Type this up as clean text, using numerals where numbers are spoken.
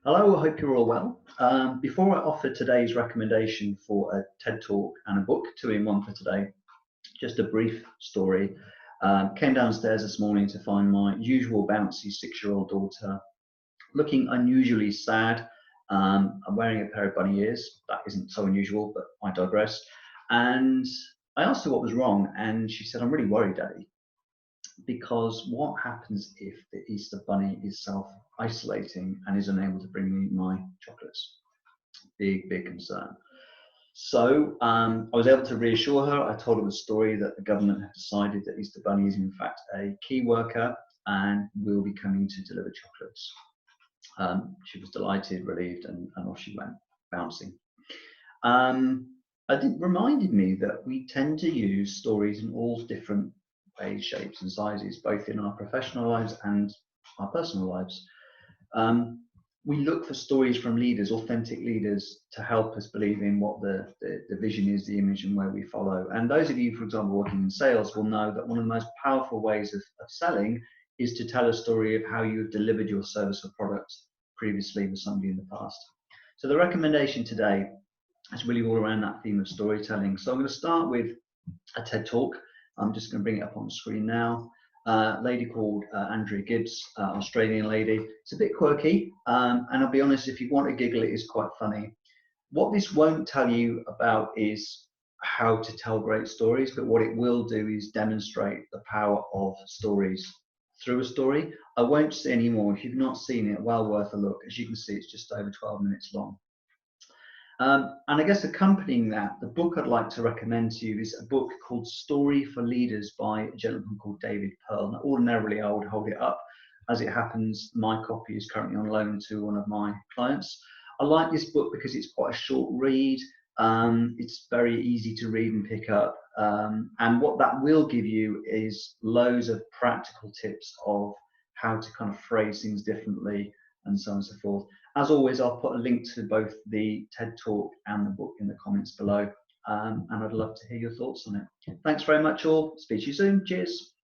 Hello, I hope you're all well. Before I offer today's recommendation for a TED Talk and a book, two in one for today, just a brief story. Came downstairs this morning to find my usual bouncy 6-year-old daughter looking unusually sad. I'm wearing a pair of bunny ears. That isn't so unusual, but I digress. And I asked her what was wrong, and she said, "I'm really worried, Daddy, because what happens if the Easter bunny is self-isolating and is unable to bring me my chocolates?" Big concern. So I was able to reassure her. I told her the story that the government had decided that Easter Bunny is in fact a key worker and will be coming to deliver chocolates. She was delighted, relieved, and off she went, bouncing. It reminded me that we tend to use stories in all different ways, shapes, and sizes, both in our professional lives and our personal lives. We look for stories from leaders, authentic leaders, to help us believe in what the vision is, the image, and where we follow. And those of you, for example, working in sales will know that one of the most powerful ways of selling is to tell a story of how you have delivered your service or product previously with somebody in the past. So the recommendation today is really all around that theme of storytelling. So I'm going to start with a TED Talk. I'm just going to bring it up on the screen now. A lady called Andrea Gibbs, Australian lady. It's a bit quirky, and I'll be honest, if you want to giggle, it is quite funny. What this won't tell you about is how to tell great stories, but what it will do is demonstrate the power of stories through a story. I won't say any more. If you've not seen it, well worth a look. As you can see, it's just over 12 minutes long. And I guess accompanying that, the book I'd like to recommend to you is a book called Story for Leaders by a gentleman called David Pearl. Now, ordinarily, I would hold it up. As it happens, my copy is currently on loan to one of my clients. I like this book because it's quite a short read. It's very easy to read and pick up. And what that will give you is loads of practical tips of how to kind of phrase things differently and so on and so forth. As always, I'll put a link to both the TED Talk and the book in the comments below, and I'd love to hear your thoughts on it. Thanks very much all. Speak to you soon. Cheers.